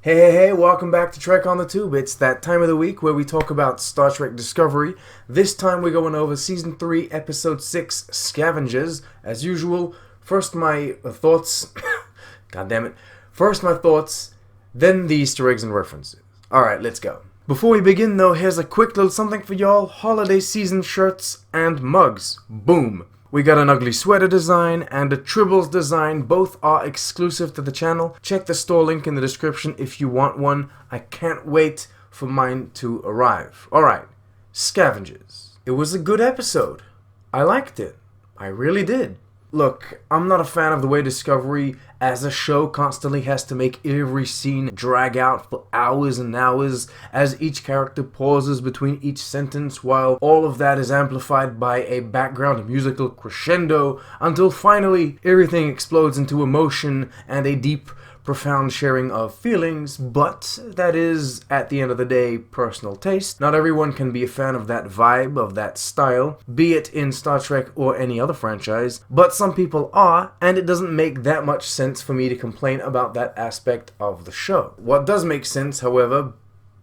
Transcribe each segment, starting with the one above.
Hey, welcome back to Trek on the Tube. It's that time of the week where we talk about Star Trek Discovery. This time we're going over Season 3, Episode 6, Scavengers. As usual, first my thoughts. God damn it. First my thoughts, then the Easter eggs and references. Alright, let's go. Before we begin though, here's a quick little something for y'all. Holiday season shirts and mugs. Boom. We got an ugly sweater design and a Tribbles design. Both are exclusive to the channel. Check the store link in the description if you want one. I can't wait for mine to arrive. Alright, Scavengers. It was a good episode. I liked it. I really did. Look, I'm not a fan of the way Discovery as a show constantly has to make every scene drag out for hours and hours as each character pauses between each sentence, while all of that is amplified by a background musical crescendo until finally everything explodes into emotion and a deep, profound sharing of feelings. But that is, at the end of the day, personal taste. Not everyone can be a fan of that vibe, of that style, be it in Star Trek or any other franchise, but some people are, and it doesn't make that much sense for me to complain about that aspect of the show. What does make sense, however,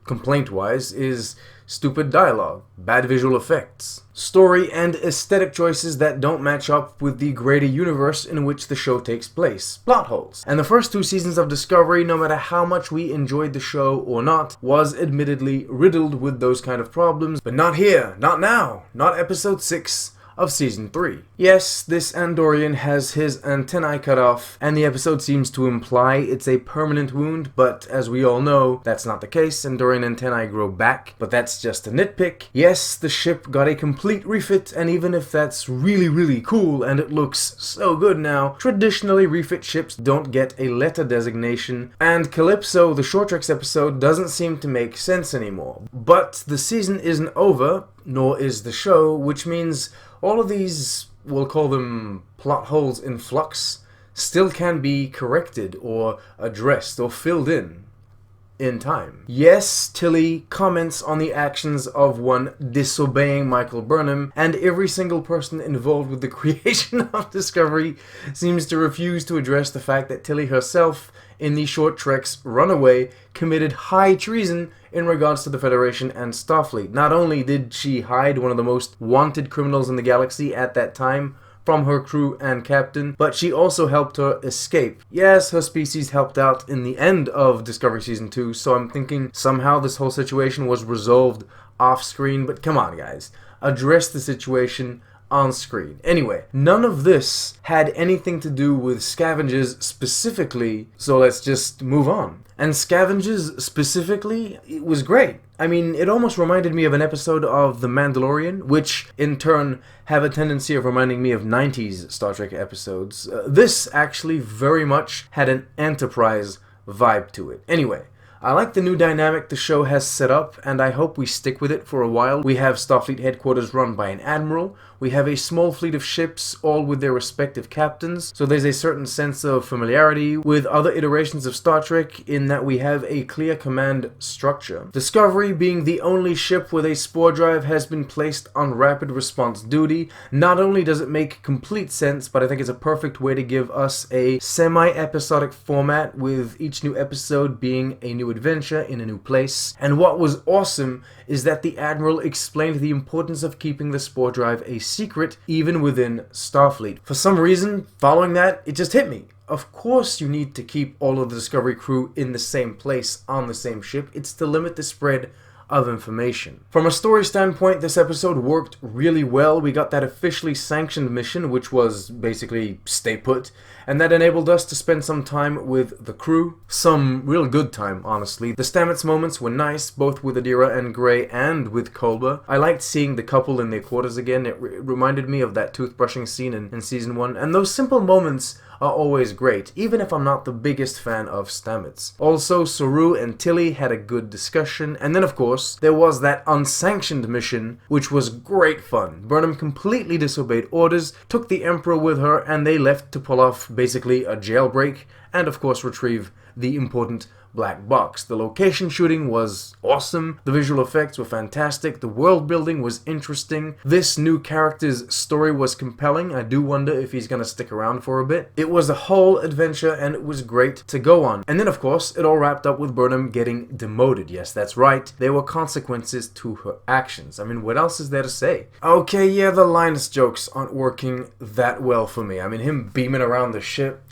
complaint-wise, is stupid dialogue, bad visual effects, story and aesthetic choices that don't match up with the greater universe in which the show takes place, plot holes. And the first two seasons of Discovery, no matter how much we enjoyed the show or not, was admittedly riddled with those kind of problems, but not here, not now, not episode 6 of Season 3. Yes, this Andorian has his antennae cut off, and the episode seems to imply it's a permanent wound, but as we all know, that's not the case. Andorian antennae grow back, but that's just a nitpick. Yes, the ship got a complete refit, and even if that's really cool and it looks so good now, traditionally refit ships don't get a letter designation, and Calypso, the Short Treks episode, doesn't seem to make sense anymore. But the season isn't over, nor is the show, which means all of these, we'll call them plot holes in flux, still can be corrected or addressed or filled in time. Yes, Tilly comments on the actions of one disobeying Michael Burnham, and every single person involved with the creation of Discovery seems to refuse to address the fact that Tilly herself, in the Short Trek's Runaway, committed high treason in regards to the Federation and Starfleet. Not only did she hide one of the most wanted criminals in the galaxy at that time from her crew and captain, but she also helped her escape. Yes, her species helped out in the end of Discovery Season 2, so I'm thinking somehow this whole situation was resolved off-screen, but come on guys, address the situation on screen. Anyway, none of this had anything to do with Scavengers specifically, so let's just move on. And Scavengers specifically, it was great. I mean, it almost reminded me of an episode of The Mandalorian, which in turn have a tendency of reminding me of 90s Star Trek episodes. This actually very much had an Enterprise vibe to it. Anyway, I like the new dynamic the show has set up, and I hope we stick with it for a while. We have Starfleet headquarters run by an admiral. We have a small fleet of ships, all with their respective captains, so there's a certain sense of familiarity with other iterations of Star Trek in that we have a clear command structure. Discovery, being the only ship with a spore drive, has been placed on rapid response duty. Not only does it make complete sense, but I think it's a perfect way to give us a semi-episodic format, with each new episode being a new adventure in a new place. And what was awesome is that the Admiral explained the importance of keeping the spore drive a secret even within Starfleet. For some reason, following that, it just hit me. Of course you need to keep all of the Discovery crew in the same place on the same ship. It's to limit the spread of information. From a story standpoint, this episode worked really well. We got that officially sanctioned mission, which was basically stay put, and that enabled us to spend some time with the crew. Some real good time, honestly. The Stamets moments were nice, both with Adira and Gray and with Kolba. I liked seeing the couple in their quarters again. It reminded me of that toothbrushing scene in Season 1, and those simple moments are always great, even if I'm not the biggest fan of Stamets. Also, Saru and Tilly had a good discussion, and then of course, there was that unsanctioned mission, which was great fun. Burnham completely disobeyed orders, took the Emperor with her, and they left to pull off basically a jailbreak, and of course retrieve the important black box. The location shooting was awesome, the visual effects were fantastic, the world building was interesting, this new character's story was compelling. I do wonder if he's gonna stick around for a bit. It was a whole adventure and it was great to go on. And then of course, it all wrapped up with Burnham getting demoted. Yes, that's right, there were consequences to her actions. I mean, what else is there to say? Okay, yeah, the Linus jokes aren't working that well for me. I mean, him beaming around the ship,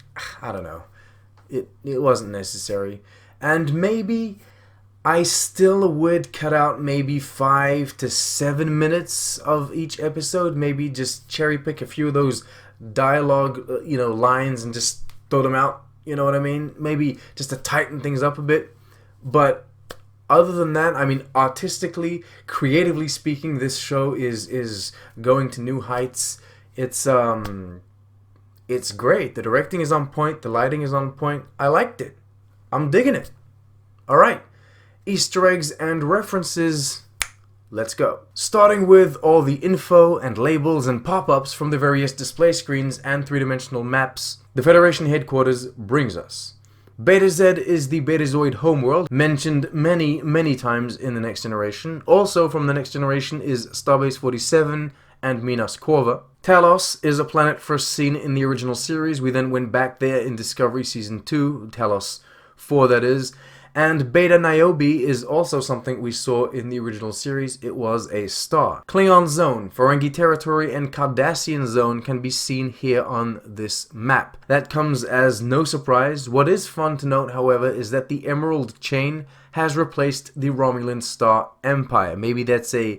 I don't know. It wasn't necessary. And maybe I still would cut out maybe 5 to 7 minutes of each episode. Maybe just cherry pick a few of those dialogue, lines and just throw them out. You know what I mean? Maybe just to tighten things up a bit. But other than that, I mean, artistically, creatively speaking, this show is going to new heights. It's great. The directing is on point. The lighting is on point. I liked it. I'm digging it. Alright, Easter eggs and references, let's go. Starting with all the info and labels and pop-ups from the various display screens and three-dimensional maps the Federation headquarters brings us. Beta Z is the Betazoid homeworld, mentioned many, many times in the Next Generation. Also from the Next Generation is Starbase 47 and Minas Corva. Talos is a planet first seen in the original series. We then went back there in Discovery Season 2, Talos 4 that is, and Beta Niobe is also something we saw in the original series. It was a star. Klingon Zone, Ferengi Territory, and Cardassian Zone can be seen here on this map. That comes as no surprise. What is fun to note, however, is that the Emerald Chain has replaced the Romulan Star Empire. Maybe that's a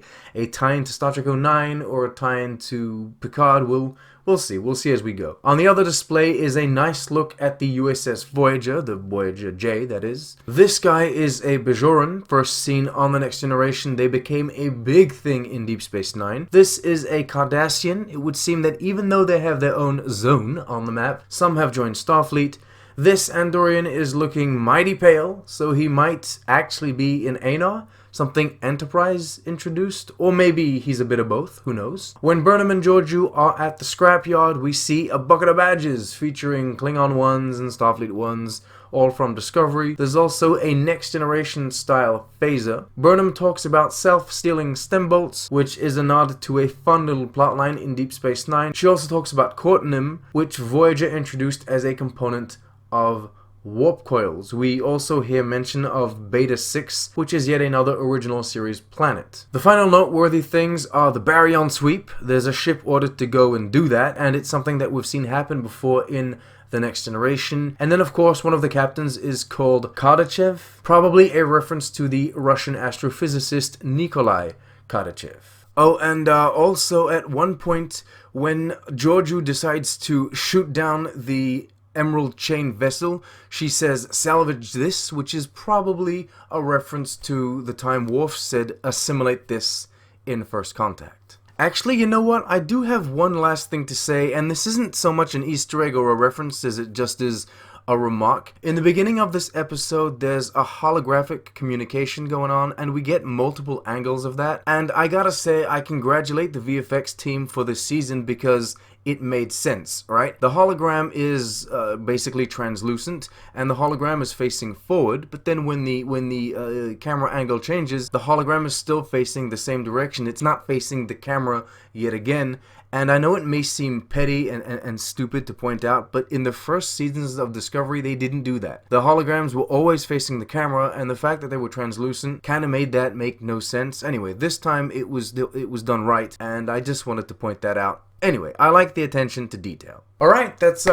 tie-in to Star Trek 09 or a tie-in to Picard. We'll see. We'll see as we go. On the other display is a nice look at the USS Voyager, the Voyager J, that is. This guy is a Bajoran, first seen on the Next Generation. They became a big thing in Deep Space Nine. This is a Cardassian. It would seem that even though they have their own zone on the map, some have joined Starfleet. This Andorian is looking mighty pale, so he might actually be in Anar. Something Enterprise introduced, or maybe he's a bit of both, who knows. When Burnham and Georgiou are at the scrapyard, we see a bucket of badges featuring Klingon ones and Starfleet ones, all from Discovery. There's also a Next Generation style phaser. Burnham talks about self-stealing stem bolts, which is a nod to a fun little plotline in Deep Space Nine. She also talks about Courtnim, which Voyager introduced as a component of warp coils. We also hear mention of Beta 6, which is yet another original series planet. The final noteworthy things are the Baryon sweep. There's a ship ordered to go and do that, and it's something that we've seen happen before in the Next Generation. And then of course one of the captains is called Kardachev, probably a reference to the Russian astrophysicist Nikolai Kardachev. Oh, and also at one point when Georgiou decides to shoot down the Emerald Chain vessel, she says, "Salvage this," which is probably a reference to the time Worf said, "Assimilate this" in First Contact. Actually, you know what? I do have one last thing to say, and this isn't so much an Easter egg or a reference as it just is a remark. In the beginning of this episode, there's a holographic communication going on, and we get multiple angles of that. And I gotta say, I congratulate the VFX team for this season because it made sense, right? The hologram is basically translucent, and the hologram is facing forward, but then when the camera angle changes, the hologram is still facing the same direction. It's not facing the camera yet again. And I know it may seem petty and stupid to point out, but in the first seasons of Discovery, they didn't do that. The holograms were always facing the camera, and the fact that they were translucent kind of made that make no sense. Anyway, this time it was done right, and I just wanted to point that out. Anyway, I like the attention to detail. Alright, that's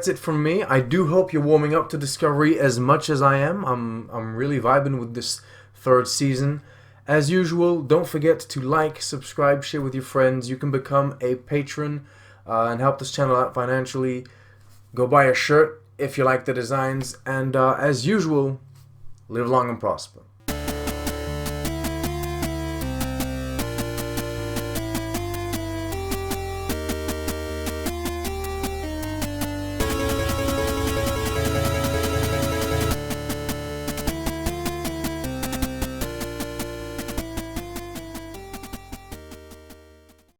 it from me. I do hope you're warming up to Discovery as much as I am. I'm really vibing with this third season. As usual, don't forget to like, subscribe, share with your friends. You can become a patron and help this channel out financially. Go buy a shirt if you like the designs. And as usual, live long and prosper.